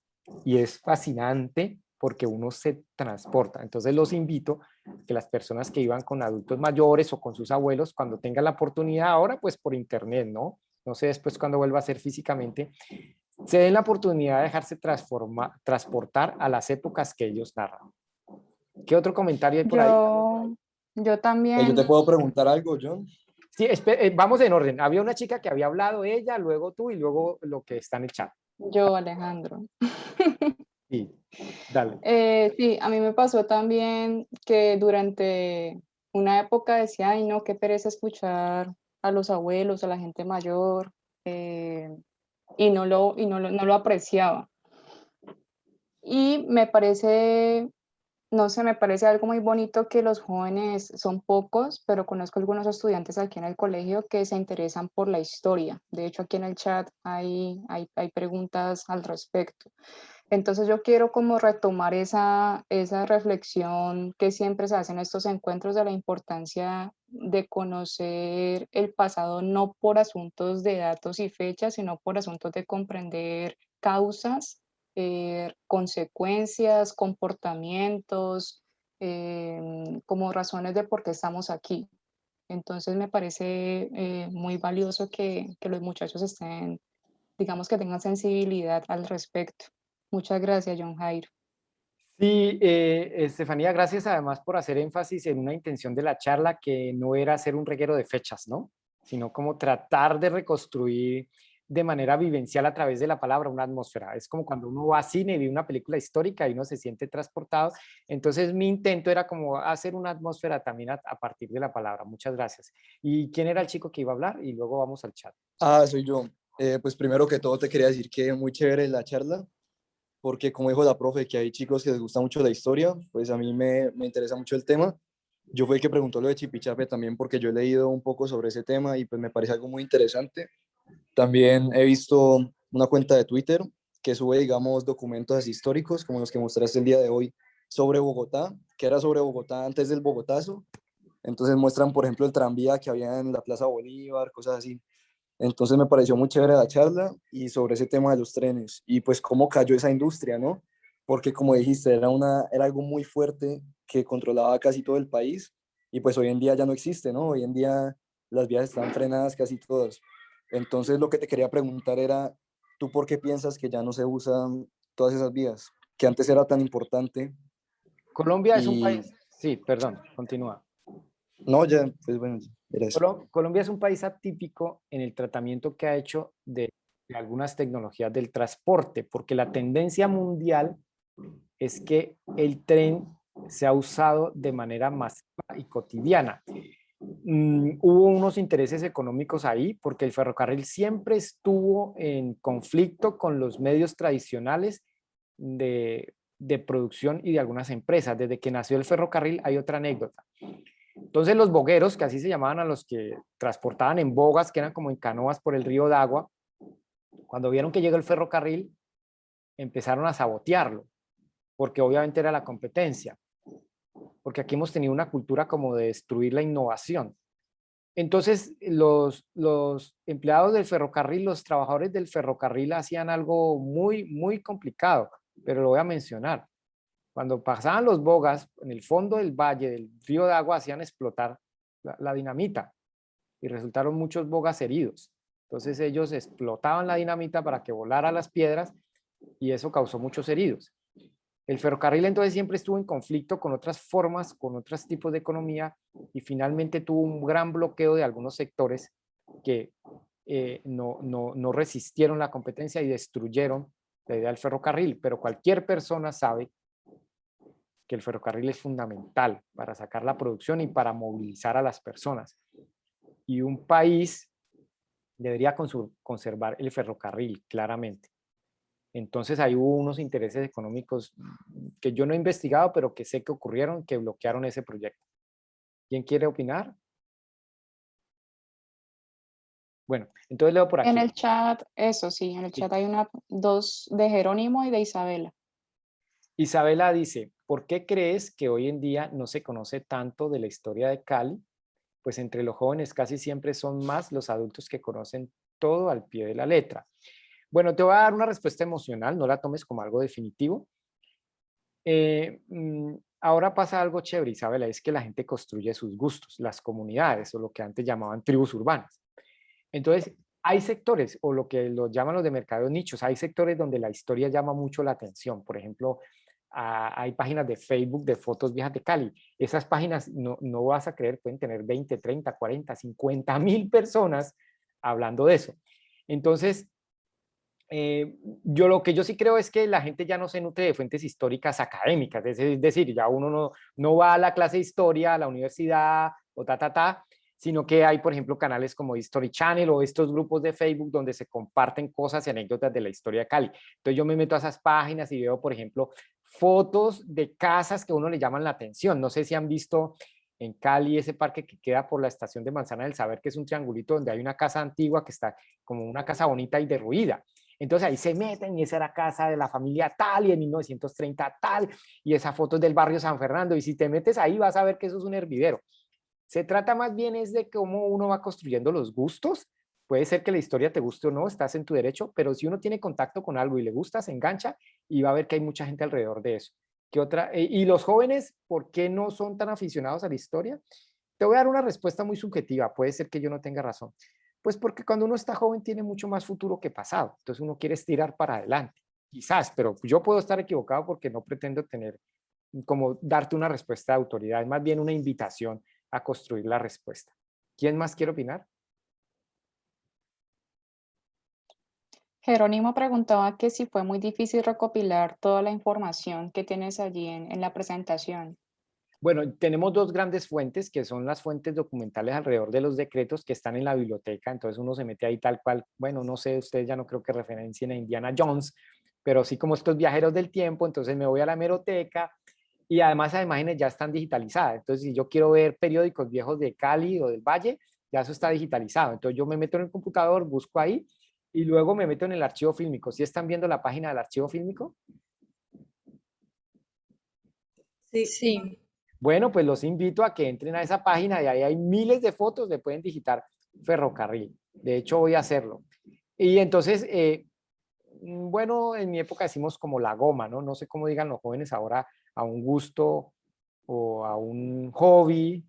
[SPEAKER 1] y es fascinante porque uno se transporta. Entonces los invito a que las personas que iban con adultos mayores o con sus abuelos, cuando tengan la oportunidad ahora, pues por internet, ¿no? No sé después cuando vuelva a ser físicamente, se den la oportunidad de dejarse transportar a las épocas que ellos narran. ¿Qué otro comentario hay por ahí?
[SPEAKER 8] Yo
[SPEAKER 6] Yo
[SPEAKER 8] también,
[SPEAKER 6] te puedo preguntar algo, John.
[SPEAKER 1] Sí, vamos en orden. Había una chica que había hablado ella, luego tú y luego lo que está en el chat.
[SPEAKER 8] yo, Alejandro.
[SPEAKER 1] Sí, dale.
[SPEAKER 8] Sí, a mí me pasó también que durante una época decía, ay, no, qué pereza escuchar a los abuelos, a la gente mayor, y no lo apreciaba. Y me parece, no sé, me parece algo muy bonito que los jóvenes son pocos, pero conozco algunos estudiantes aquí en el colegio que se interesan por la historia. De hecho, aquí en el chat hay preguntas al respecto. Entonces yo quiero como retomar esa reflexión que siempre se hace en estos encuentros de la importancia de conocer el pasado no por asuntos de datos y fechas, sino por asuntos de comprender causas, consecuencias, comportamientos, como razones de por qué estamos aquí. Entonces me parece muy valioso que los muchachos estén, digamos que tengan sensibilidad al respecto. Muchas gracias, John Jairo.
[SPEAKER 1] Sí, Estefanía, gracias además por hacer énfasis en una intención de la charla que no era hacer un reguero de fechas, ¿no? Sino como tratar de reconstruir de manera vivencial a través de la palabra una atmósfera. Es como cuando uno va a cine y ve una película histórica y uno se siente transportado. Entonces mi intento era como hacer una atmósfera también a partir de la palabra. Muchas gracias. ¿Y quién era el chico que iba a hablar? Y luego vamos al chat.
[SPEAKER 6] Ah, soy yo. Pues primero que todo te quería decir que muy chévere la charla, porque como dijo la profe, que hay chicos que les gusta mucho la historia, pues a mí me interesa mucho el tema. Yo fui el que preguntó lo de Chipichape también porque yo he leído un poco sobre ese tema y pues me parece algo muy interesante. También he visto una cuenta de Twitter que sube, digamos, documentos así históricos, como los que mostraste el día de hoy, sobre Bogotá, que era sobre Bogotá antes del Bogotazo. Entonces muestran, por ejemplo, el tranvía que había en la Plaza Bolívar, cosas así. Entonces me pareció muy chévere la charla y sobre ese tema de los trenes y pues cómo cayó esa industria, ¿no? Porque como dijiste, era algo muy fuerte que controlaba casi todo el país y pues hoy en día ya no existe, ¿no? Hoy en día las vías están frenadas casi todas. Entonces lo que te quería preguntar era, ¿tú por qué piensas que ya no se usan todas esas vías? Que antes era tan importante
[SPEAKER 1] Colombia es un
[SPEAKER 6] y
[SPEAKER 1] país, sí, perdón, continúa.
[SPEAKER 6] no, ya, pues bueno, era eso.
[SPEAKER 1] Colombia es un país atípico en el tratamiento que ha hecho de algunas tecnologías del transporte, porque la tendencia mundial es que el tren se ha usado de manera masiva y cotidiana. Hubo unos intereses económicos ahí porque el ferrocarril siempre estuvo en conflicto con los medios tradicionales de producción y de algunas empresas. Desde que nació el ferrocarril hay otra anécdota. Entonces los bogueros, que así se llamaban a los que transportaban en bogas, que eran como en canoas por el río Dagua, cuando vieron que llegó el ferrocarril, empezaron a sabotearlo, porque obviamente era la competencia. Porque aquí hemos tenido una cultura como de destruir la innovación. Entonces, los empleados del ferrocarril, los trabajadores del ferrocarril hacían algo muy, muy complicado, pero lo voy a mencionar. Cuando pasaban los bogas, en el fondo del valle, del río de agua, hacían explotar la dinamita y resultaron muchos bogas heridos. Entonces ellos explotaban la dinamita para que volara las piedras y eso causó muchos heridos. El ferrocarril entonces siempre estuvo en conflicto con otras formas, con otros tipos de economía y finalmente tuvo un gran bloqueo de algunos sectores que no resistieron la competencia y destruyeron la idea del ferrocarril. Pero cualquier persona sabe que el ferrocarril es fundamental para sacar la producción y para movilizar a las personas. Y un país debería conservar el ferrocarril, claramente. Entonces ahí hubo unos intereses económicos que yo no he investigado, pero que sé que ocurrieron, que bloquearon ese proyecto. ¿Quién quiere opinar? Bueno, entonces leo por aquí.
[SPEAKER 8] En el chat, eso sí, en el
[SPEAKER 1] Sí.
[SPEAKER 8] chat hay dos de Jerónimo y de Isabela.
[SPEAKER 1] Isabela dice, ¿por qué crees que hoy en día no se conoce tanto de la historia de Cali? Pues entre los jóvenes casi siempre son más los adultos que conocen todo al pie de la letra. Bueno, te voy a dar una respuesta emocional, no la tomes como algo definitivo. Ahora pasa algo chévere, Isabela, es que la gente construye sus gustos, las comunidades o lo que antes llamaban tribus urbanas. Entonces, hay sectores, o lo que lo llaman los de mercado nichos, hay sectores donde la historia llama mucho la atención. Por ejemplo, hay páginas de Facebook de fotos viejas de Cali. Esas páginas, no vas a creer, pueden tener 20, 30, 40, 50.000 personas hablando de eso. Entonces, lo que yo sí creo es que la gente ya no se nutre de fuentes históricas académicas, es decir, ya uno no va a la clase de historia, a la universidad o sino que hay, por ejemplo, canales como History Channel o estos grupos de Facebook donde se comparten cosas y anécdotas de la historia de Cali. Entonces yo me meto a esas páginas y veo, por ejemplo, fotos de casas que a uno le llaman la atención. No sé si han visto en Cali ese parque que queda por la estación de Manzana del Saber, que es un triangulito donde hay una casa antigua que está como una casa bonita y derruida. Entonces ahí se meten y esa era casa de la familia tal y en 1930 tal y esa foto es del barrio San Fernando y si te metes ahí vas a ver que eso es un hervidero. Se trata más bien es de cómo uno va construyendo los gustos. Puede ser que la historia te guste o no, estás en tu derecho, pero si uno tiene contacto con algo y le gusta, se engancha y va a ver que hay mucha gente alrededor de eso. ¿Qué otra? Y los jóvenes, ¿por qué no son tan aficionados a la historia? Te voy a dar una respuesta muy subjetiva, puede ser que yo no tenga razón. Pues porque cuando uno está joven tiene mucho más futuro que pasado, entonces uno quiere estirar para adelante, quizás, pero yo puedo estar equivocado porque no pretendo tener como darte una respuesta de autoridad, es más bien una invitación a construir la respuesta. ¿Quién más quiere opinar?
[SPEAKER 8] Jerónimo preguntaba que si fue muy difícil recopilar toda la información que tienes allí en la presentación.
[SPEAKER 1] Bueno, tenemos dos grandes fuentes, que son las fuentes documentales alrededor de los decretos que están en la biblioteca, entonces uno se mete ahí tal cual, bueno, no sé, ustedes ya no creo que referencien a Indiana Jones, pero sí como estos viajeros del tiempo, entonces me voy a la hemeroteca y además las imágenes ya están digitalizadas, entonces si yo quiero ver periódicos viejos de Cali o del Valle, ya eso está digitalizado, entonces yo me meto en el computador, busco ahí y luego me meto en el archivo fílmico. ¿Sí están viendo la página del archivo fílmico?
[SPEAKER 4] Sí.
[SPEAKER 1] Bueno, pues los invito a que entren a esa página y ahí hay miles de fotos, le pueden digitar ferrocarril. De hecho, voy a hacerlo. Y entonces, bueno, en mi época decimos como la goma, ¿no? No sé cómo digan los jóvenes ahora a un gusto o a un hobby,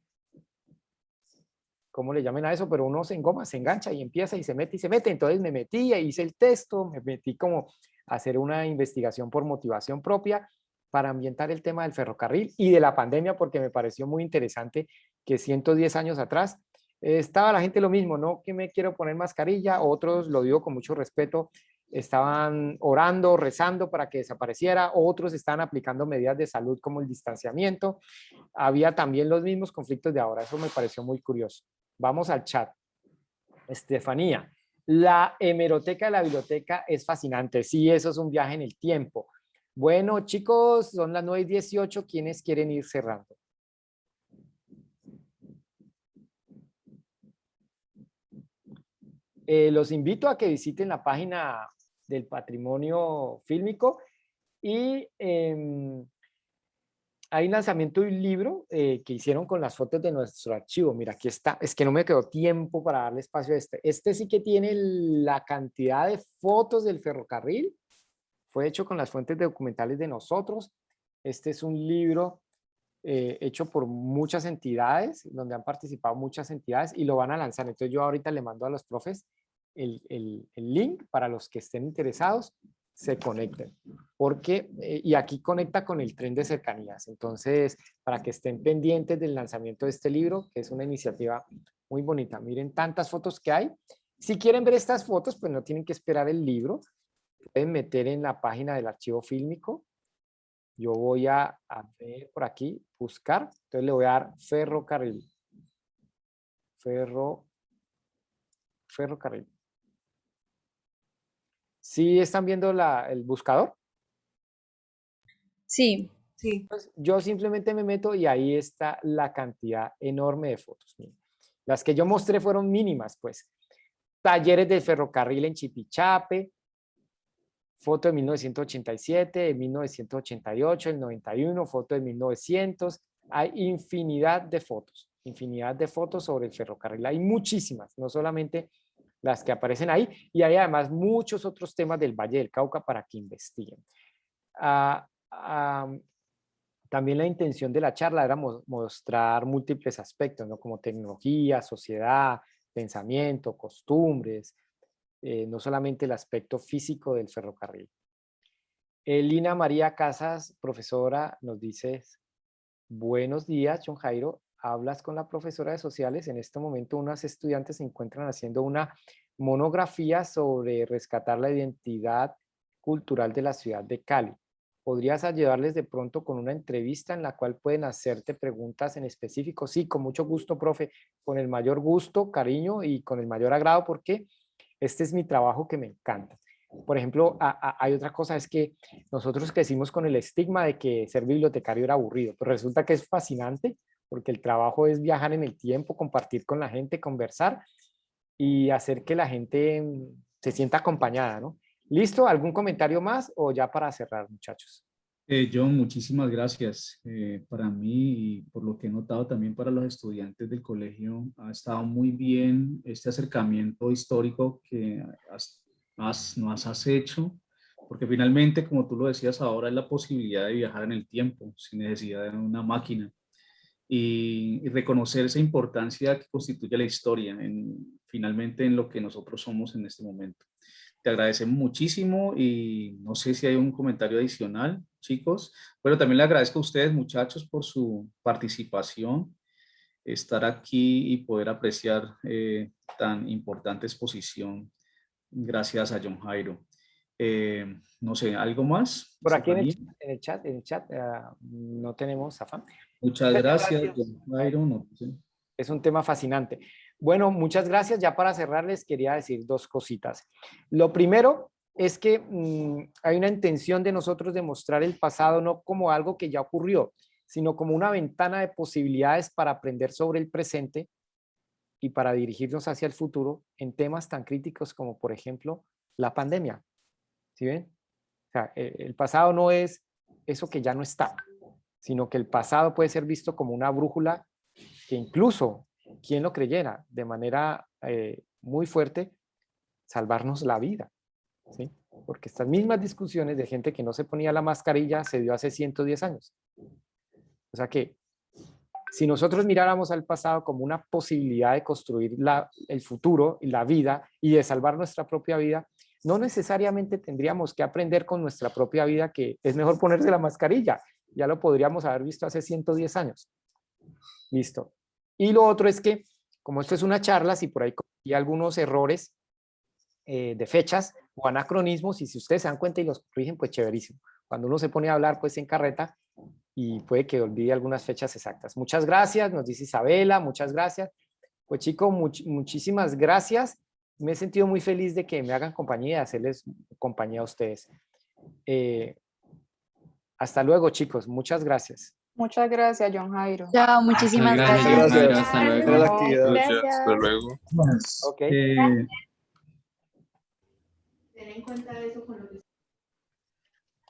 [SPEAKER 1] cómo le llamen a eso, pero uno se engoma, se engancha y empieza y se mete y se mete. Entonces me metí, hice el texto, me metí como a hacer una investigación por motivación propia para ambientar el tema del ferrocarril y de la pandemia, porque me pareció muy interesante que 110 años atrás estaba la gente lo mismo, no que me quiero poner mascarilla, otros, lo digo con mucho respeto, estaban orando, rezando para que desapareciera, otros estaban aplicando medidas de salud como el distanciamiento. Había también los mismos conflictos de ahora, eso me pareció muy curioso. Vamos al chat. Estefanía, la hemeroteca de la biblioteca es fascinante. Sí, eso es un viaje en el tiempo. Bueno, chicos, son las 9:18. ¿Quiénes quieren ir cerrando? Los invito a que visiten la página del Patrimonio Fílmico y hay un lanzamiento de un libro que hicieron con las fotos de nuestro archivo. Mira, aquí está. Es que no me quedó tiempo para darle espacio a este. Este sí que tiene la cantidad de fotos del ferrocarril. Fue hecho con las fuentes documentales de nosotros. Este es un libro hecho por muchas entidades, donde han participado muchas entidades y lo van a lanzar. Entonces yo ahorita le mando a los profes el link para los que estén interesados, se conecten. Porque, y aquí conecta con el tren de cercanías. Entonces, para que estén pendientes del lanzamiento de este libro, que es una iniciativa muy bonita. Miren tantas fotos que hay. Si quieren ver estas fotos, pues no tienen que esperar el libro. Pueden meter en la página del archivo fílmico. Yo voy a ver por aquí, buscar. Entonces le voy a dar ferrocarril. Ferrocarril. ¿Sí están viendo el buscador?
[SPEAKER 7] Sí.
[SPEAKER 4] Sí.
[SPEAKER 1] Pues yo simplemente me meto y ahí está la cantidad enorme de fotos. Miren. Las que yo mostré fueron mínimas, pues. Talleres de ferrocarril en Chipichape, foto de 1987, de 1988, el 91, foto de 1900. Hay infinidad de fotos sobre el ferrocarril. Hay muchísimas, no solamente las que aparecen ahí, y hay además muchos otros temas del Valle del Cauca para que investiguen. También la intención de la charla era mostrar múltiples aspectos, ¿no? Como tecnología, sociedad, pensamiento, costumbres, no solamente el aspecto físico del ferrocarril. Lina María Casas, profesora, nos dice: buenos días, John Jairo. Hablas con la profesora de sociales. En este momento unas estudiantes se encuentran haciendo una monografía sobre rescatar la identidad cultural de la ciudad de Cali. ¿Podrías ayudarles de pronto con una entrevista en la cual pueden hacerte preguntas en específico? Sí, con mucho gusto, profe, con el mayor gusto, cariño y con el mayor agrado, porque este es mi trabajo que me encanta. Por ejemplo, hay otra cosa, es que nosotros crecimos con el estigma de que ser bibliotecario era aburrido, pero resulta que es fascinante porque el trabajo es viajar en el tiempo, compartir con la gente, conversar y hacer que la gente se sienta acompañada, ¿no? ¿Listo? ¿Algún comentario más o ya para cerrar, muchachos?
[SPEAKER 2] John, muchísimas gracias. Para mí y por lo que he notado también para los estudiantes del colegio, ha estado muy bien este acercamiento histórico que nos has hecho, porque finalmente, como tú lo decías ahora, es la posibilidad de viajar en el tiempo sin necesidad de una máquina y reconocer esa importancia que constituye la historia, finalmente en lo que nosotros somos en este momento. Te agradecemos muchísimo y no sé si hay un comentario adicional, chicos, pero también le agradezco a ustedes, muchachos, por su participación, estar aquí y poder apreciar tan importante exposición. Gracias a John Jairo. No sé, ¿algo más?
[SPEAKER 1] Por aquí
[SPEAKER 2] Estefanía.
[SPEAKER 1] en el chat no tenemos afán.
[SPEAKER 2] Muchas gracias, John Jairo. No, sí.
[SPEAKER 1] Es un tema fascinante. Bueno, muchas gracias. Ya para cerrar les quería decir dos cositas. Lo primero es que hay una intención de nosotros de mostrar el pasado no como algo que ya ocurrió, sino como una ventana de posibilidades para aprender sobre el presente y para dirigirnos hacia el futuro en temas tan críticos como, por ejemplo, la pandemia. ¿Sí ven? O sea, el pasado no es eso que ya no está, sino que el pasado puede ser visto como una brújula que incluso, quien lo creyera, de manera muy fuerte, salvarnos la vida, ¿sí? Porque estas mismas discusiones de gente que no se ponía la mascarilla se dio hace 110 años. O sea que, si nosotros miráramos al pasado como una posibilidad de construir el futuro y la vida y de salvar nuestra propia vida, no necesariamente tendríamos que aprender con nuestra propia vida que es mejor ponerse la mascarilla. Ya lo podríamos haber visto hace 110 años. Listo. Y lo otro es que, como esto es una charla, si por ahí hay algunos errores de fechas, o anacronismos, y si ustedes se dan cuenta y los corrigen, pues chéverísimo. Cuando uno se pone a hablar, pues se encarreta y puede que olvide algunas fechas exactas. Muchas gracias, nos dice Isabela, muchas gracias. Pues chicos, muchísimas gracias. Me he sentido muy feliz de que me hagan compañía y de hacerles compañía a ustedes. Hasta luego, chicos. Muchas gracias.
[SPEAKER 8] Muchas gracias, John Jairo.
[SPEAKER 9] Chao, muchísimas
[SPEAKER 2] gracias,
[SPEAKER 9] gracias.
[SPEAKER 2] John Jairo.
[SPEAKER 6] Gracias.
[SPEAKER 2] Hasta
[SPEAKER 6] Era la
[SPEAKER 2] luego.
[SPEAKER 6] actividad.
[SPEAKER 7] Gracias.
[SPEAKER 10] Hasta luego.
[SPEAKER 1] Ok.
[SPEAKER 11] Ten en cuenta eso con lo que...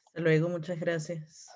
[SPEAKER 12] Hasta luego, muchas gracias.